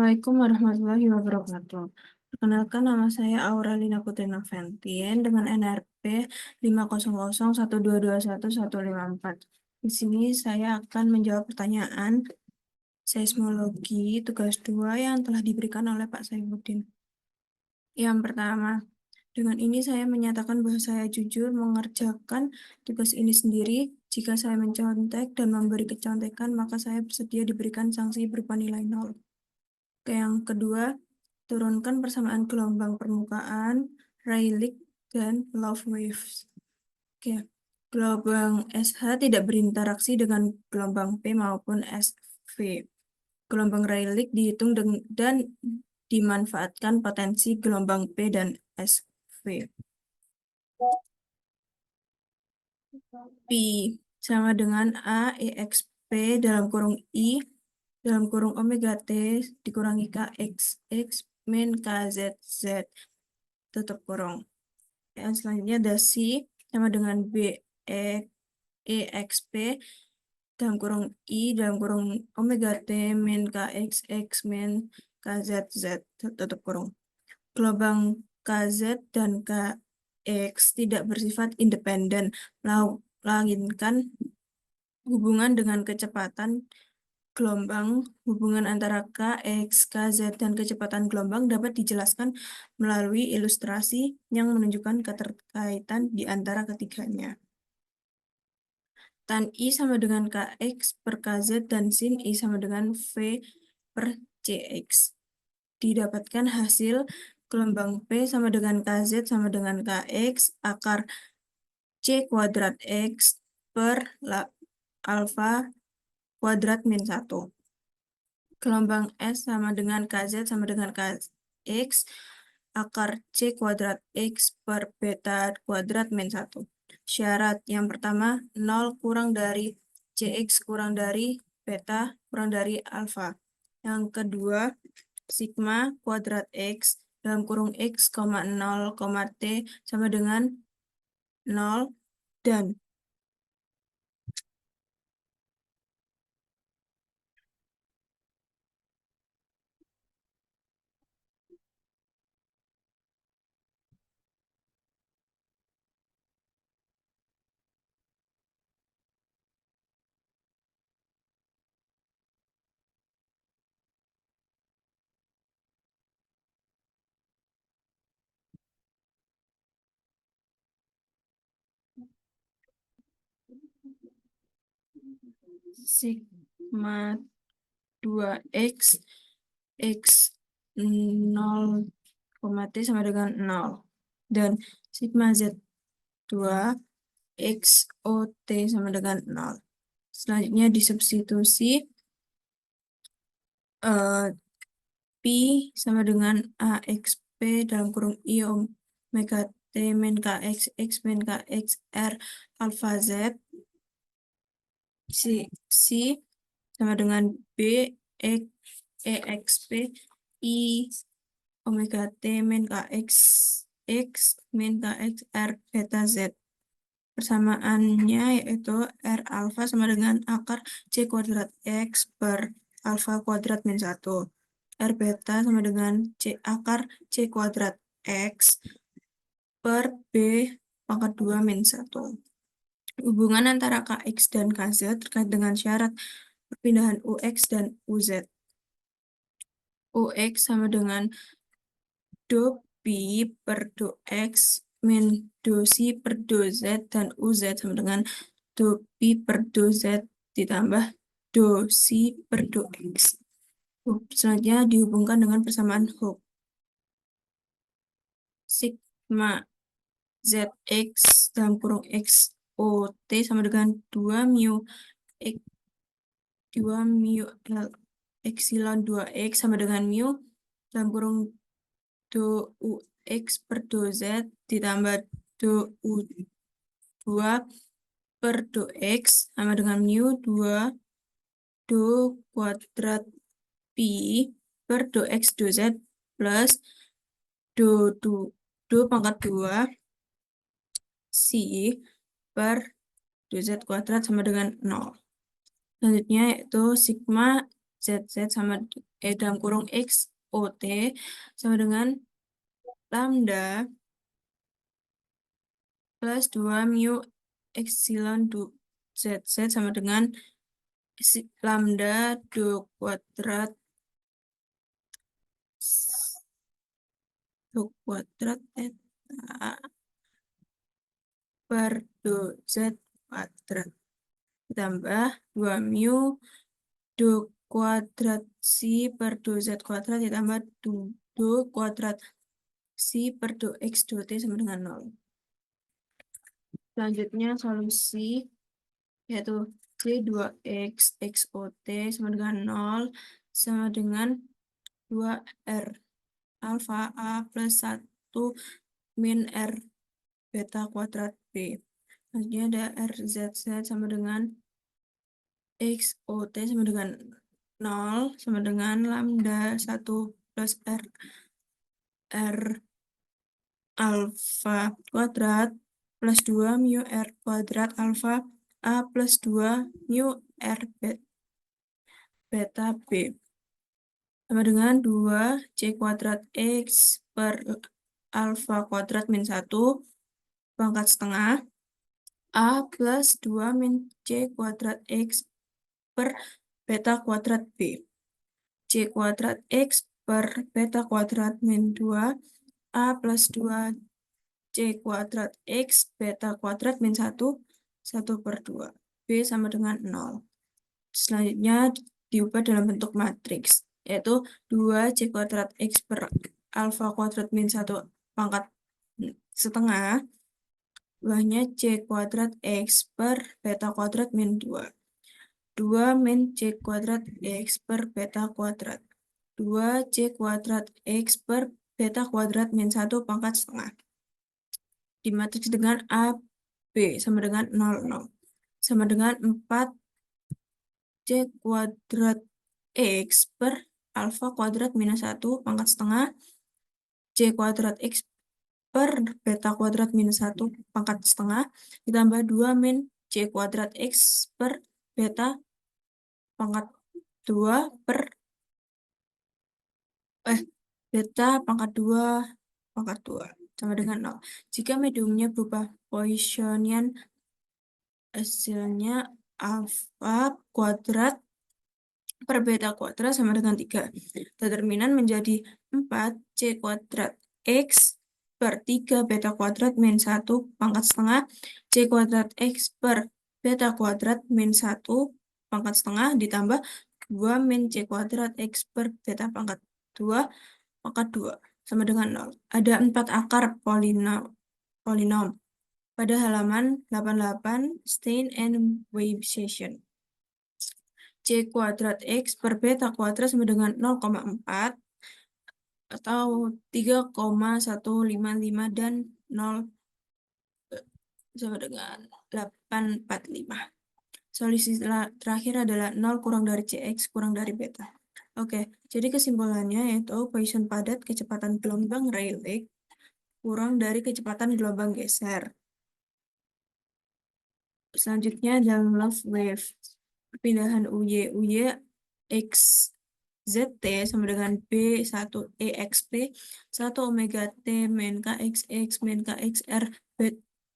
Assalamualaikum warahmatullahi wabarakatuh. Perkenalkan, nama saya Aurelina Putri Noventian dengan NRP 50012215154. Di sini saya akan menjawab pertanyaan seismologi tugas 2 yang telah diberikan oleh Pak Saifuddin. Yang pertama, dengan ini saya menyatakan bahwa saya jujur mengerjakan tugas ini sendiri. Jika saya mencontek dan memberi kecontekan, maka saya bersedia diberikan sanksi berupa nilai 0. Yang kedua, turunkan persamaan gelombang permukaan, Rayleigh, dan Love waves. Oke. Gelombang SH tidak berinteraksi dengan gelombang P maupun SV. Gelombang Rayleigh dihitung dan dimanfaatkan potensi gelombang P dan SV. Pi sama dengan A EXP dalam kurung I dalam kurung omega T dikurangi KXX min KZZ tutup kurung. Yang selanjutnya ada C sama dengan B EXP dalam kurung I dalam kurung omega T min KXX min KZZ tutup kurung. Gelombang KZ dan KX tidak bersifat independen, melainkan hubungan dengan kecepatan gelombang. Hubungan antara KX, KZ, dan kecepatan gelombang dapat dijelaskan melalui ilustrasi yang menunjukkan keterkaitan di antara ketiganya. Tan I sama dengan KX per KZ dan sin I sama dengan V per CX. Didapatkan hasil gelombang P sama dengan KZ sama dengan KX akar C kuadrat X per alfa kuadrat min 1. Gelombang S sama dengan KZ sama dengan KX akar C kuadrat X per beta kuadrat min 1. Syarat yang pertama, 0 kurang dari CX kurang dari beta kurang dari alfa. Yang kedua, sigma kuadrat X dalam kurung X, 0, T sama dengan 0 dan sigma 2X X 0, T sama dengan 0 dan sigma Z2 X OT sama dengan 0. Selanjutnya disubstitusi Pi sama dengan AXP dalam kurung I omega T min KX X min KX R alpha Z. C sama dengan B EXP I omega T min KX X min KX R beta Z. Persamaannya yaitu R alfa sama dengan akar C kuadrat X per alfa kuadrat min 1. R beta sama dengan C akar C kuadrat X per B pangkat 2 min 1. Hubungan antara KX dan KZ terkait dengan syarat perpindahan UX dan UZ. UX sama dengan do Pi per do X min do Si per do Z dan UZ sama dengan do Pi per do Z ditambah do Si per do X. Selanjutnya dihubungkan dengan persamaan Hooke. Sigma ZX dalam kurung X OT sama dengan 2 mu X 2 mu L epsilon 2X sama dengan mu dalam kurung do UX per do Z ditambah do U2 per do X sama dengan mu 2 do kuadrat Pi per do X do Z plus do pangkat 2 Si per do Z kuadrat sama dengan 0. Selanjutnya yaitu sigma ZZ sama dalam kurung X OT sama dengan lambda plus 2 mu epsilon ZZ sama dengan lambda 2 kuadrat eta per 2Z kuadrat ditambah 2 mu 2 kuadrat si per 2Z kuadrat ditambah 2 kuadrat si per 2X 2T sama dengan 0. Selanjutnya solusi yaitu C2X XOT sama dengan 0 sama dengan 2R alfa A plus 1 min R beta kuadrat B. Selanjutnya ada RZZ sama dengan XOT sama dengan 0 sama dengan lambda 1 plus R alfa kuadrat plus 2 mu R kuadrat alfa A plus 2 mu R beta B sama dengan 2 C kuadrat X per alfa kuadrat min 1 pangkat setengah A plus 2 min C kuadrat X per beta kuadrat B. C kuadrat X per beta kuadrat min 2 A plus 2 C kuadrat X beta kuadrat min 1 per 2 B sama dengan 0. Selanjutnya diubah dalam bentuk matriks yaitu 2 C kuadrat X per alfa kuadrat min 1 pangkat setengah bawahnya C kuadrat X per beta kuadrat min 2 2 min C kuadrat X per beta kuadrat 2 C kuadrat X per beta kuadrat min 1 pangkat setengah dimatriks dengan A B sama dengan 0 sama dengan 4 C kuadrat X per alfa kuadrat minus 1 pangkat setengah C kuadrat X per beta kuadrat minus 1 pangkat setengah ditambah 2 min C kuadrat X per beta pangkat 2 per beta pangkat 2 pangkat 2 sama dengan 0. Jika mediumnya berubah Poissonian hasilnya alfa kuadrat per beta kuadrat sama dengan 3. Determinan menjadi 4 C kuadrat X per 3 beta kuadrat min 1 pangkat setengah C kuadrat X per beta kuadrat min 1 pangkat setengah ditambah 2 min C kuadrat X per beta pangkat 2 pangkat 2 sama dengan 0. Ada 4 akar polinom pada halaman 88 Stein and Wave session. C kuadrat X per beta kuadrat sama dengan 0,4 atau 3,155 dan 0 sama dengan 845. Solusi terakhir adalah 0 kurang dari Cx kurang dari beta. Oke, jadi kesimpulannya yaitu Poisson padat kecepatan gelombang Rayleigh kurang dari kecepatan gelombang geser. Selanjutnya dalam love wave perpindahan UY X ZT sama dengan B1 EXP 1 omega T min KXX min KXR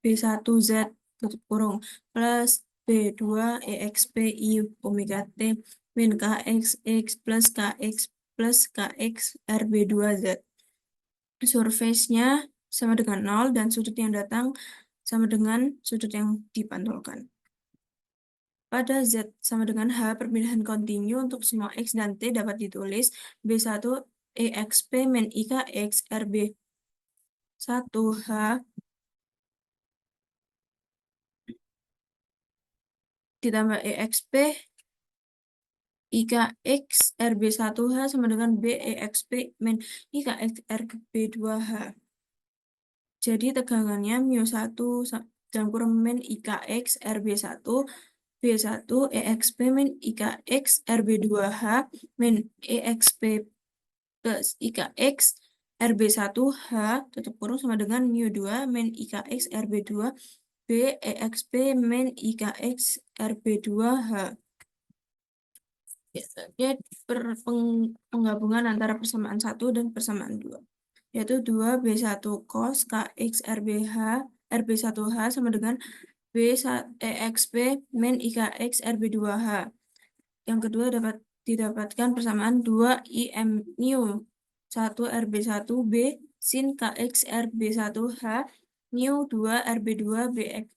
B1 Z tutup kurung plus B2 EXP I omega T min KXX plus KX plus KX RB2 Z. Surface-nya sama dengan 0 dan sudut yang datang sama dengan sudut yang dipantulkan. Pada Z sama dengan H, perpindahan kontinu untuk semua X dan T dapat ditulis B1 EXP min IKX RB 1H ditambah EXP IKX RB1H sama dengan B EXP min IKX RB2H. Jadi tegangannya μ1 dalam kurung min IKX RB1 B1 EXP min IKX RB2H min EXP plus IKX RB1H tutup kurung sama dengan μ2 min IKX RB2 B EXP min IKX RB2H. Biasanya penggabungan antara persamaan 1 dan persamaan 2, yaitu 2B1 cos KX RB1H sama dengan EXP min IKX RB2H. Yang kedua didapatkan persamaan 2 mu 1 RB1 B sin KX RB1H mu 2 RB2 B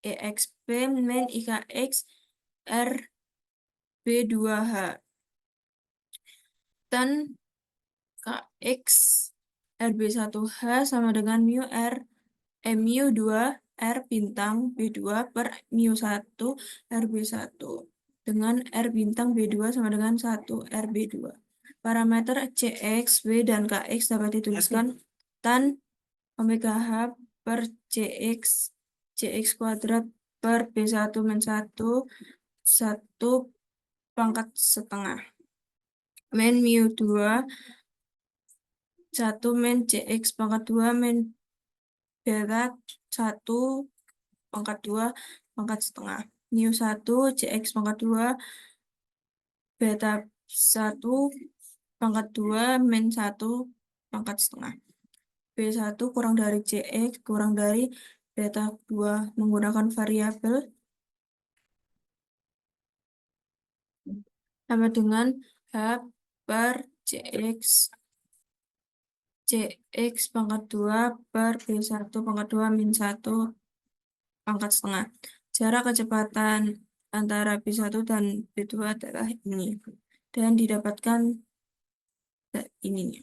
EXP min IKX RB2H. Dan KX RB1H sama dengan mu 2 R bintang B2 per mu 1 RB1 dengan R bintang B2 sama dengan 1 RB2. Parameter CX, W, dan KX dapat dituliskan tan omega H per CX kuadrat per B1 min 1 pangkat setengah min mu 2 1 min CX pangkat 2 min beta 1 pangkat 2 pangkat setengah mu 1 CX pangkat 2 beta 1 pangkat 2 min 1 pangkat setengah B1 kurang dari CX kurang dari beta 2 menggunakan variabel sama dengan H per CX pangkat 2 per B1 pangkat 2 min 1 pangkat setengah. Jarak kecepatan antara B1 dan B2 adalah ini. Dan didapatkan ininya.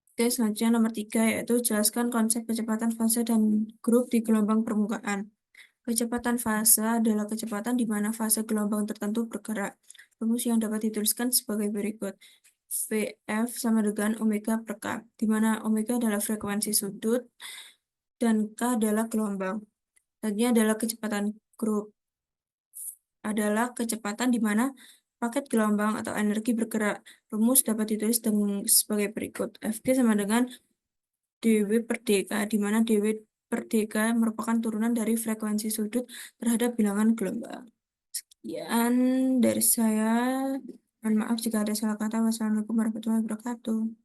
Oke, selanjutnya nomor 3, yaitu jelaskan konsep kecepatan fase dan grup di gelombang permukaan. Kecepatan fase adalah kecepatan di mana fase gelombang tertentu bergerak. Rumus yang dapat dituliskan sebagai berikut. VF sama dengan omega per K, di mana omega adalah frekuensi sudut dan K adalah gelombang. Selanjutnya adalah kecepatan grup. Adalah kecepatan di mana paket gelombang atau energi bergerak. Rumus dapat ditulis sebagai berikut. Fg sama dengan dW per dk, di mana dW per dk merupakan turunan dari frekuensi sudut terhadap bilangan gelombang. Sekian dari saya. Mohon maaf jika ada salah kata. Wassalamualaikum warahmatullahi wabarakatuh.